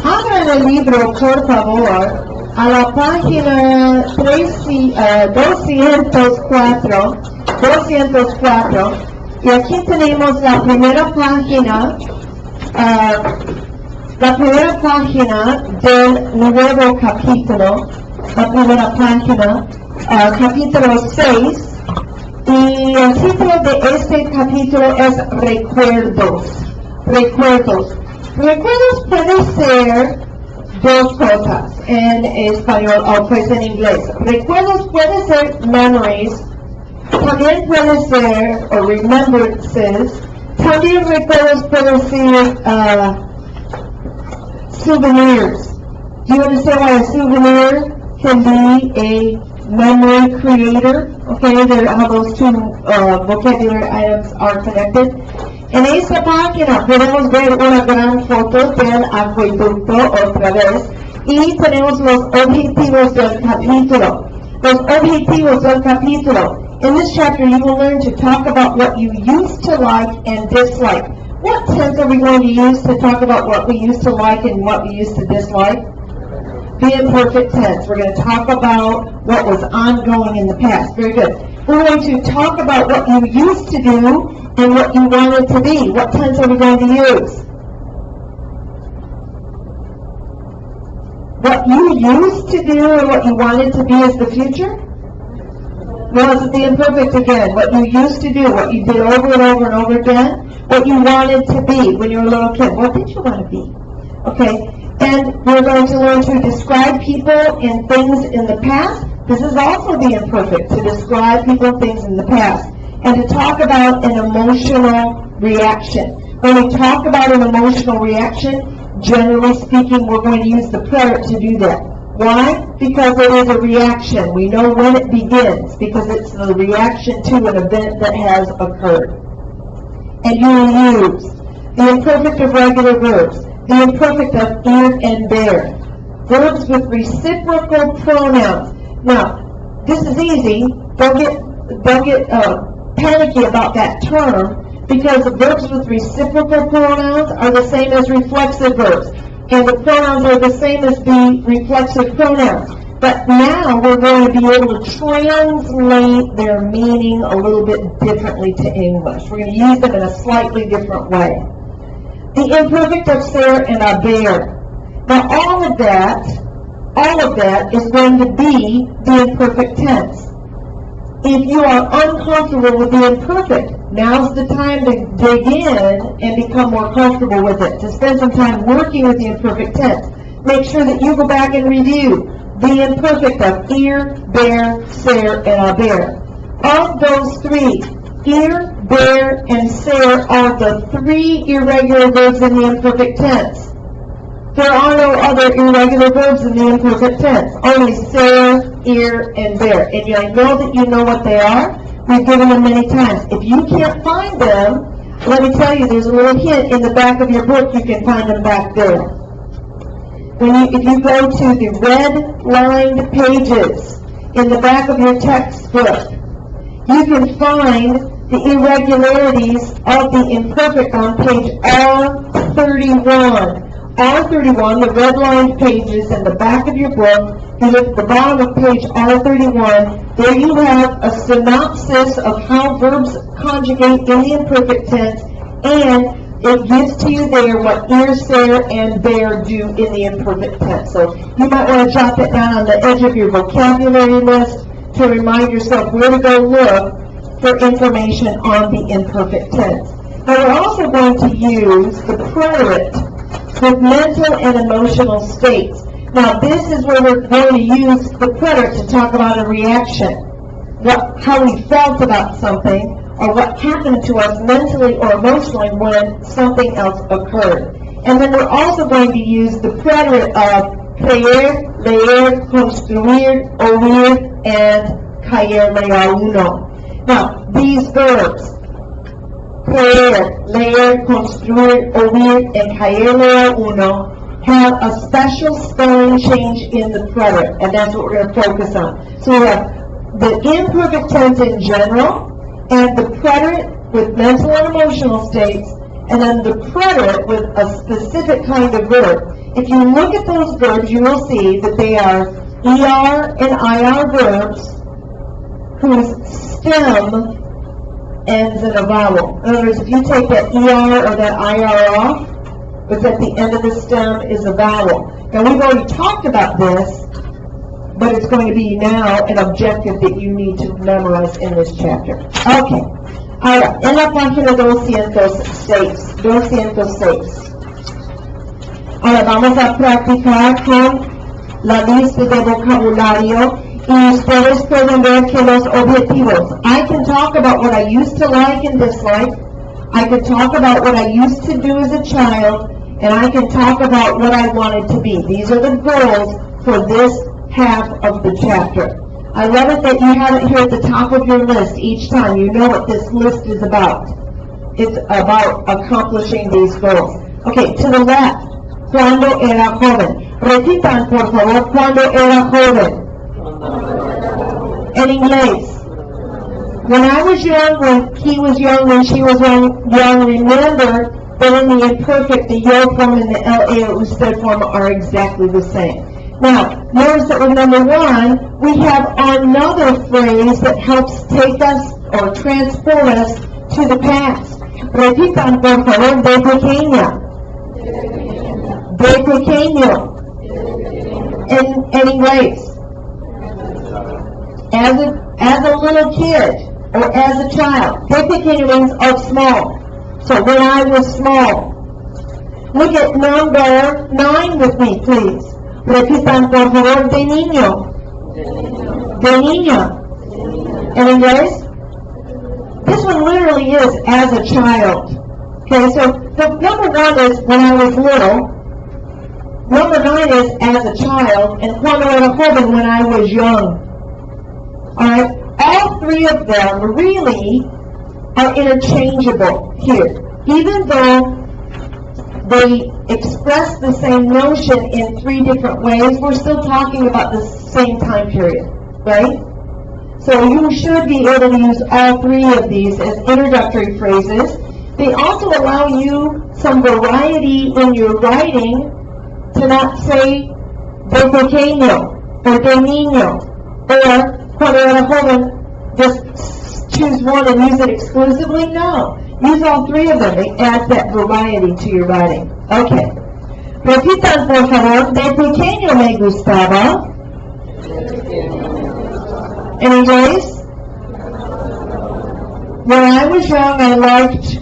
Abran el libro, por favor, a la página 204, y aquí tenemos la primera página del nuevo capítulo, capítulo 6, y el título de este capítulo es Recuerdos. Recuerdos puede ser dos cosas en español o pues en inglés. Recuerdos puede ser memories, también puede ser o remembrances, también recuerdos puede ser souvenirs. Do you understand why a souvenir can be a memory creator? Okay, how those two vocabulary items are connected. En esta página podemos ver una gran foto del acueducto otra vez y tenemos los objetivos del capítulo. Los objetivos del capítulo. In this chapter you will learn to talk about what you used to like and dislike. What tense are we going to use to talk about what we used to like and what we used to dislike? The imperfect tense. We're going to talk about what was ongoing in the past. Very good. We're going to talk about what you used to do and what you wanted to be. What tense are we going to use? What you used to do and what you wanted to be is the future? No, it's the imperfect again. What you used to do, what you did over and over and over again, what you wanted to be when you were a little kid. What did you want to be? Okay, and we're going to learn to describe people and things in the past. This is also the imperfect, to describe people and things in the past. And to talk about an emotional reaction. When we talk about an emotional reaction, generally speaking, we're going to use the preterite to do that. Why? Because it is a reaction. We know when it begins, because it's the reaction to an event that has occurred. And you will use the imperfect of regular verbs, the imperfect of ir and bear, verbs with reciprocal pronouns. Now, this is easy. Don't get panicky about that term, because the verbs with reciprocal pronouns are the same as reflexive verbs, and the pronouns are the same as the reflexive pronouns. But now we're going to be able to translate their meaning a little bit differently to English. We're going to use them in a slightly different way. The imperfect of ser and haber. Now all of that is going to be the imperfect tense. If you are uncomfortable with the imperfect, now's the time to dig in and become more comfortable with it, to spend some time working with the imperfect tense. Make sure that you go back and review the imperfect of ir, bear, ser, and haber. Of those three, ir, bear, and ser are the three irregular verbs in the imperfect tense. There are no other irregular verbs in the imperfect tense. Only ser, ir, and bear. And I know that you know what they are. We've given them many times. If you can't find them, let me tell you, there's a little hint in the back of your book. You can find them back there. If you go to the red-lined pages in the back of your textbook, you can find the irregularities of the imperfect on page R31. R31, the red-lined pages in the back of your book, you look at the bottom of page R31, there you have a synopsis of how verbs conjugate in the imperfect tense, and it gives to you there what ir, ser, and bear do in the imperfect tense. So you might want to jot that down on the edge of your vocabulary list to remind yourself where to go look for information on the imperfect tense. Now we're also going to use the preterite with mental and emotional states. Now this is where we're going to use the preterite to talk about a reaction. How we felt about something, or what happened to us mentally or emotionally when something else occurred. And then we're also going to use the preterite of creer, leer, construir, oír, and caerle a uno. Now, these verbs, creer, leer, construir, oír, and caerle a uno, have a special spelling change in the preterite, and that's what we're going to focus on. So we have the imperfect tense in general, and the preterite with mental and emotional states, and then the preterite with a specific kind of verb. If you look at those verbs, you will see that they are ER and IR verbs whose stem ends in a vowel. In other words, if you take that ER or that IR off, what's at the end of the stem is a vowel. Now, we've already talked about this, but it's going to be now an objective that you need to memorize in this chapter. Okay. Ahora, en la página 206. Ahora vamos a practicar con la lista de vocabulario y ustedes pueden ver que los objetivos. I can talk about what I used to like and dislike. I can talk about what I used to do as a child, and I can talk about what I wanted to be. These are the goals for this half of the chapter. I love it that you have it here at the top of your list each time. You know what this list is about. It's about accomplishing these goals. Okay, to the left. Cuando era joven. Repitan, por favor, cuando era joven. En inglés. When I was young, when he was young, when she was young, remember that in the imperfect, the yo form and the la usted form are exactly the same. Now, notice that with number 1, we have another phrase that helps take us or transport us to the past. Repitan, por favor, de pequeña. De pequeño. In inglés. As a little kid or as a child. De pequeño means of small. So when I was small. Look at number 9 with me, please. Repitan, por favor, de niño. De niña. In inglés? This one literally is as a child. Okay, so the number 1 is when I was little. Number 9 is as a child. And cuando era joven, when I was young. Alright? All 3 of them really are interchangeable here. Even though they express the same notion in 3 different ways, we're still talking about the same time period, right? So you should be able to use all 3 of these as introductory phrases. They also allow you some variety in your writing to not say de pequeño or de niño or cuando era joven, just choose one and use it exclusively. No. Use all 3 of them. They add that variety to your writing. Okay. Repitan, por favor. De pequeño me gustaba. In inglés? When I was young, I liked.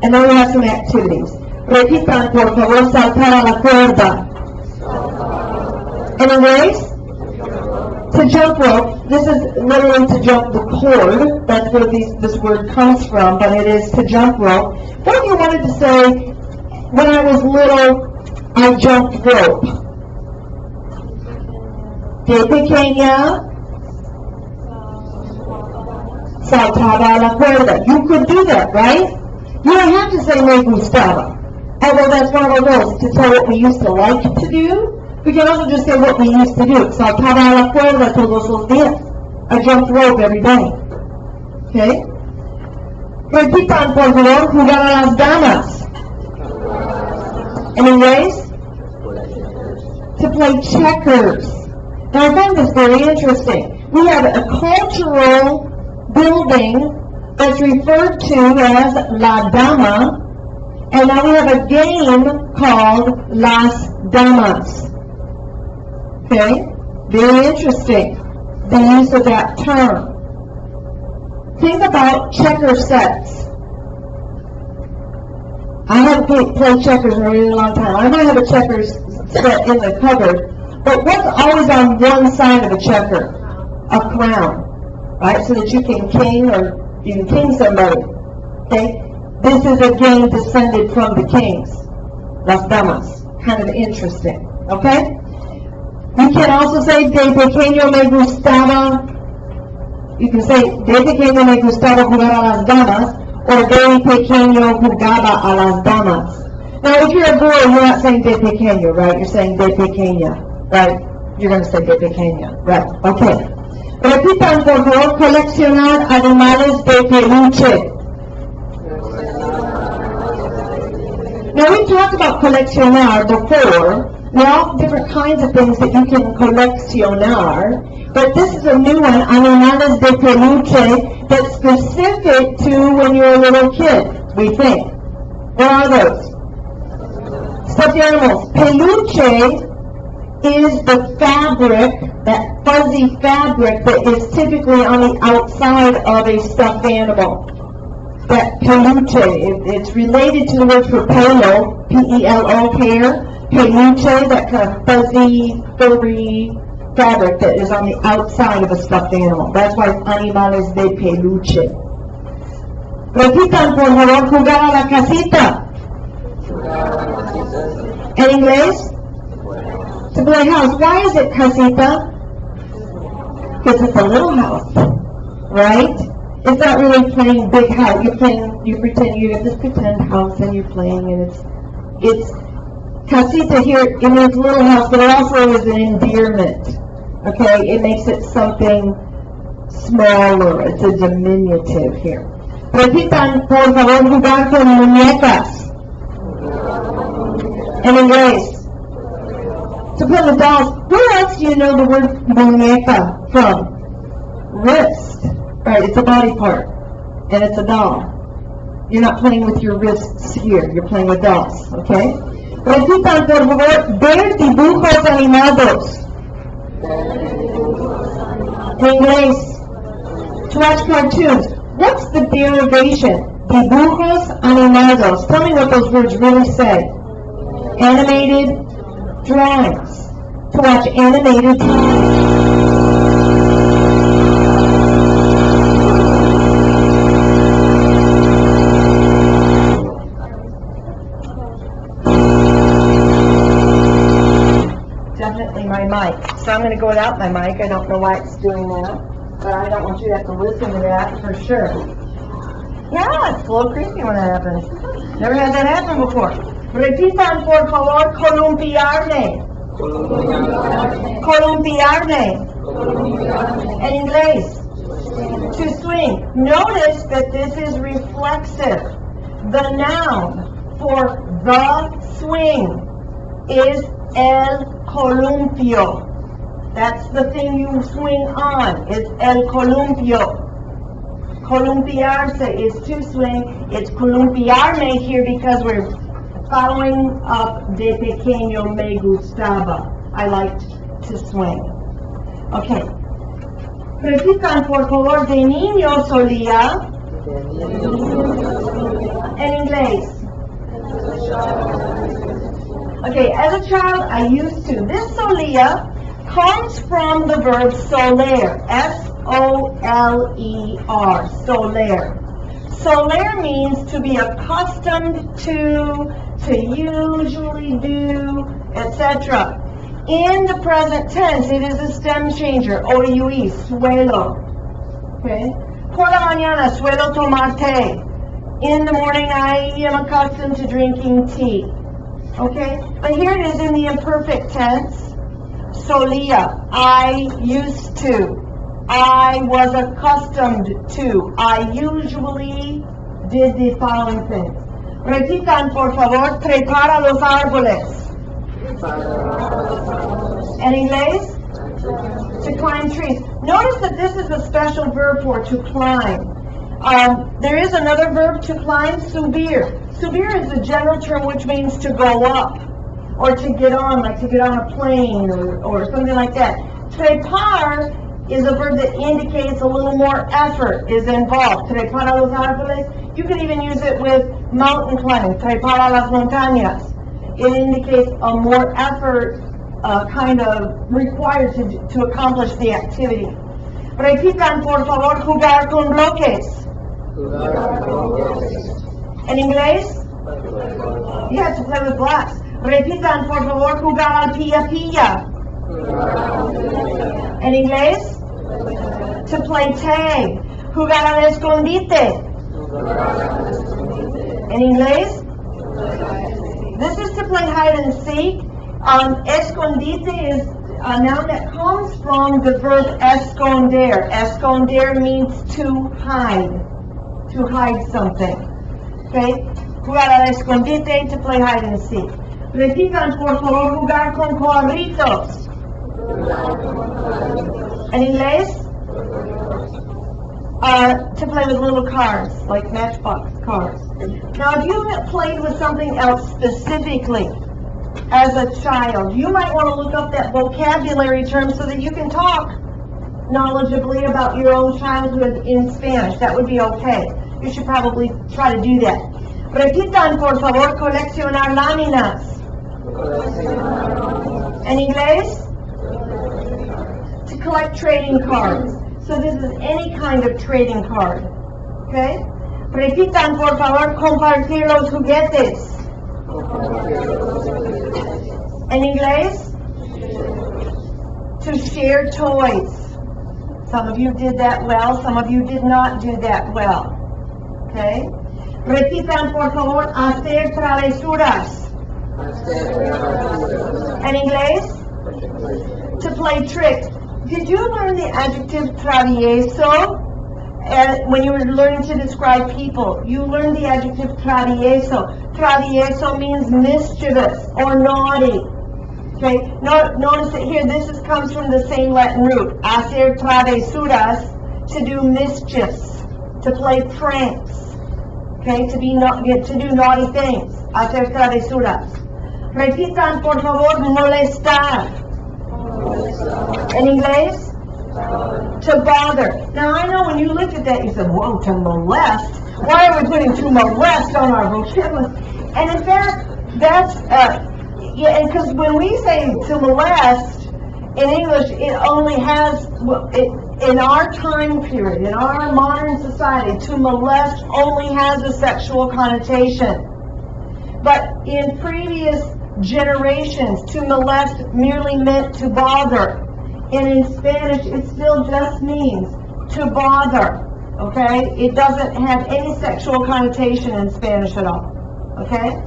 And then we have some activities. Repitan, por favor, saltar a la cuerda. In inglés? To jump rope. This is literally to jump the cord. That's where this word comes from, but it is to jump rope. What if you wanted to say, when I was little, I jumped rope? De pequeña, saltaba a la cuerda. You could do that, right? You don't have to say me gustaba. Although that's one of our goals, to tell what we used to like to do. We can also just say what we used to do. Saltaba a la cuerda todos los días. I jumped rope every day. Okay? Repitan, por favor, jugar a las damas. In inglés? To play checkers. Now, I find this very interesting. We have a cultural building that's referred to as La Dama, and now we have a game called Las Damas. Okay? Very interesting, the use of that term. Think about checker sets. I haven't played checkers in a really long time. I might have a checkers set in the cupboard, but what's always on one side of a checker? A crown, right? So that you can king somebody. Okay? This is a game descended from the kings. Las Damas. Kind of interesting. Okay? You can also say, de pequeño me gustaba. You can say, de pequeño me gustaba jugar a las damas, or de pequeño jugaba a las damas. Now, if you're a boy, you're not saying de pequeño, right? You're saying de pequeña, right? You're going to say de pequeña, right? Okay. Repitan, por favor, coleccionar animales de peluche. Now, we've talked about coleccionar before. There are all different kinds of things that you can coleccionar, but this is a new one, animales de peluche, that's specific to when you're a little kid, we think. What are those? Stuffed animals. Peluche is the fabric, that fuzzy fabric that is typically on the outside of a stuffed animal. That peluche, it's related to the word for pelo, P-E-L-O, hair. Peluche, that kind of fuzzy, furry fabric that is on the outside of a stuffed animal. That's why it's animales de peluche. Repitan, por favor, jugar a la casita. En inglés? To play house. Why is it casita? Because it's a little house, right? It's not really playing big house. You're playing, you pretend, you have this pretend house and you're playing, and it's casita here, it means little house, but it also is an endearment. Okay, it makes it something smaller. It's a diminutive here. Repitan, por favor, jugar con muñecas. En inglés. To play with dolls. Where else do you know the word muñeca from? Wrist. Right, it's a body part. And it's a doll. You're not playing with your wrists here. You're playing with dolls. Okay? Repitan, por favor, ver dibujos animados. En inglés. To watch cartoons. What's the derivation? Dibujos animados. Tell me what those words really say. Animated drawings. To watch animated definitely my mic. So I'm going to go without my mic. I don't know why it's doing that, but I don't want you to have to listen to that for sure. Yeah, it's a little creepy when that happens. Never had that happen before. Repitan, por favor, columpiarme. Columpiarme. En inglés. To swing. Notice that this is reflexive. The noun for the swing is el columpio. That's the thing you swing on. It's el columpio. Columpiarse is to swing. It's columpiarme here because we're following up de pequeño me gustaba. I liked to swing. Okay. Repitan, por favor, de niño solía. En inglés. Okay, as a child, I used to. This solía comes from the verb soler. S-O-L-E-R. Soler. Soler means to be accustomed to usually do, etc. In the present tense, it is a stem changer. O-U-E, suelo. Okay? Por la mañana, suelo tomar té. In the morning, I am accustomed to drinking tea. Okay? But here it is in the imperfect tense. Solía, I used to. I was accustomed to. I usually did the following things. Repitan, por favor, trepar a los árboles. En inglés? To climb trees. Notice that this is a special verb for to climb. There is another verb to climb, subir. Subir is a general term which means to go up or to get on, like to get on a plane or something like that. Trepar is a verb that indicates a little more effort is involved. Trepar a los árboles. You can even use it with mountain climbing. Trepar a las montañas. It indicates a more effort kind of required to accomplish the activity. Repitan, por favor, jugar con bloques. En inglés? Yeah, to play with blocks. Repitan, por favor, jugar al pilla-pilla. En inglés? To play tag. Jugar al escondite. En inglés? This is to play hide and seek. Escondite is a noun that comes from the verb esconder. Esconder means to hide something. Okay? Jugar al escondite, to play hide and seek. Repitan, por favor, jugar con cuadritos. En inglés? To play with little cars, like matchbox cars. Now, if you have played with something else specifically as a child, you might want to look up that vocabulary term so that you can talk knowledgeably about your own childhood in Spanish. That would be okay. You should probably try to do that. Repitan, por favor, coleccionar láminas. En inglés? To collect trading cards. So this is any kind of trading card. Okay? Repitan, por favor, compartir los juguetes. En inglés? To share toys. Some of you did that well, some of you did not do that well. Okay? Repitan, por favor, hacer travesuras. En inglés? To play tricks. Did you learn the adjective travieso? When you were learning to describe people, you learned the adjective travieso. Travieso means mischievous or naughty. Okay, notice that here, comes from the same Latin root. Hacer travesuras, to do mischiefs, to play pranks. Okay, to do naughty things. Hacer travesuras. Repitan, por favor, molestar. En inglés? To bother. Now, I know when you looked at that, you said, whoa, to molest? Why are we putting to molest on our vocabulary? And in fact, that's, because when we say to molest, in English, it only has, in our time period, in our modern society, to molest only has a sexual connotation. But in previous generations, to molest merely meant to bother. And in Spanish, it still just means to bother, okay? It doesn't have any sexual connotation in Spanish at all, okay?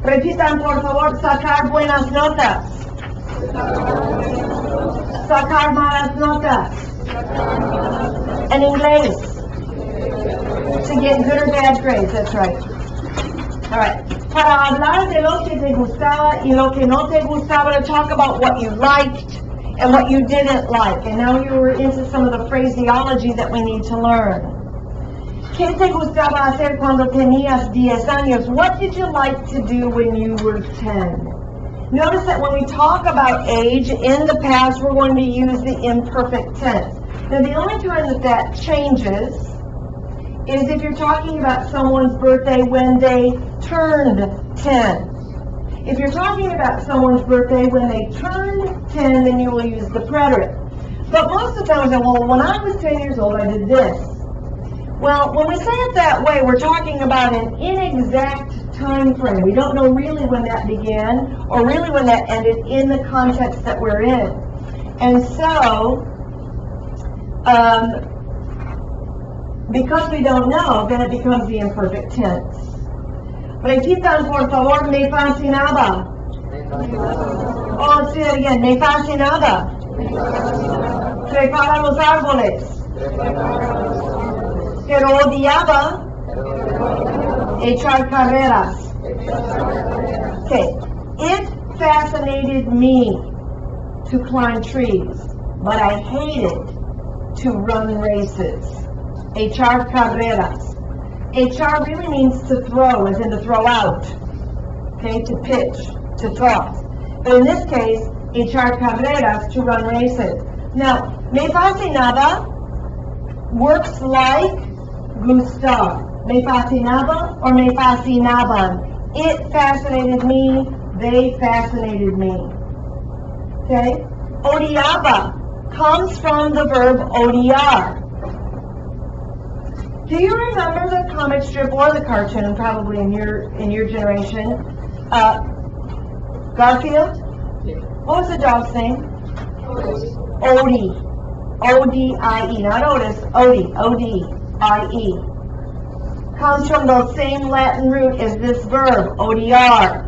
Repitan, por favor, sacar buenas notas. Sacar malas notas. En inglés, to get good or bad grades, that's right. All right. Para hablar de lo que te gustaba y lo que no te gustaba, to talk about what you liked and what you didn't like. And now you were into some of the phraseology that we need to learn. ¿Qué te gustaba hacer cuando tenías 10 años? What did you like to do when you were 10? Notice that when we talk about age, in the past, we're going to use the imperfect tense. Now, the only time that changes is if you're talking about someone's birthday when they turned 10. If you're talking about someone's birthday when they turned 10, then you will use the preterite. But most of the time we say, well, when I was 10 years old, I did this. Well, when we say it that way, we're talking about an inexact time frame. We don't know really when that began or really when that ended in the context that we're in. And so, because we don't know, then it becomes the imperfect tense. Repitan, por favor, me fascinaba. Oh, let's do that again. Me fascinaba. Trepar a los árboles. Pero odiaba echar carreras. Okay. It fascinated me to climb trees, but I hated to run races. Echar carreras. Echar really means to throw, as in to throw out. Okay, to pitch, to toss. But in this case, echar carreras, to run races. Now, me fascinaba works like gustar. Me fascinaba or me fascinaban. It fascinated me, they fascinated me. Okay? Odiaba comes from the verb odiar. Do you remember the comic strip or the cartoon, probably in your generation? Garfield? What was the dog's name? Odie. O-D-I-E. Not Otis. Odie. O-D-I-E. Comes from the same Latin root as this verb, odiar.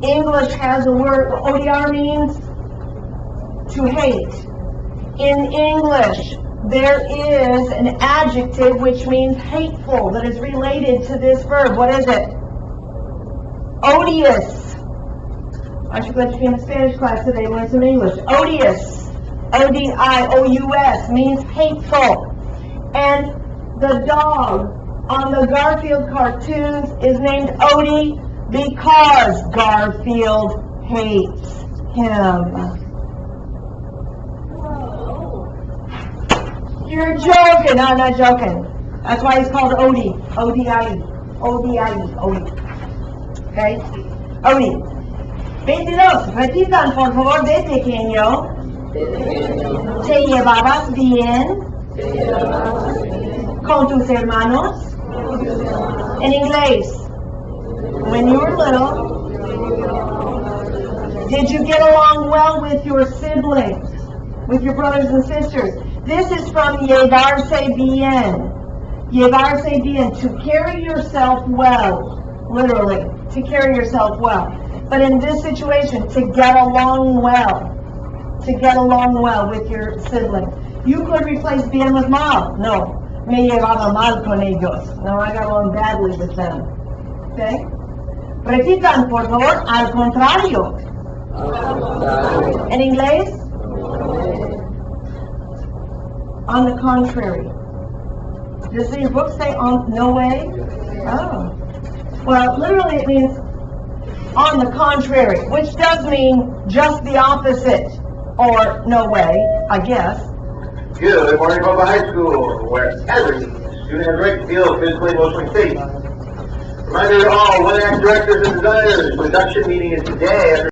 English has a word, odiar means to hate. In English, there is an adjective which means hateful that is related to this verb. What is it? Odious. Aren't you glad you came to Spanish class today to learn some English? Odious. O-D-I-O-U-S means hateful. And the dog on the Garfield cartoons is named Odie because Garfield hates him. You're joking. No, I'm not joking. That's why he's called Odie. O-D-I-E. O-D-I-E. Odie. Okay? Odie. 22. Repitan, por favor, de pequeño. Te llevabas bien con tus hermanos. En inglés. When you were little, did you get along well with your siblings? With your brothers and sisters? This is from llevarse bien. Llevarse bien, to carry yourself well. Literally, to carry yourself well. But in this situation, to get along well. To get along well with your siblings. You could replace bien with mal. No. Me llevaba mal con ellos. No, I got along badly with them. Okay? Repitan, por favor, al contrario. En inglés? On the contrary. Does your book say on no way? Oh. Well, literally it means on the contrary, which does mean just the opposite, or no way, I guess. Good morning from high school, where every student has a right to feel physically, emotionally safe. Reminder to all, one act directors and designers, production meeting is today.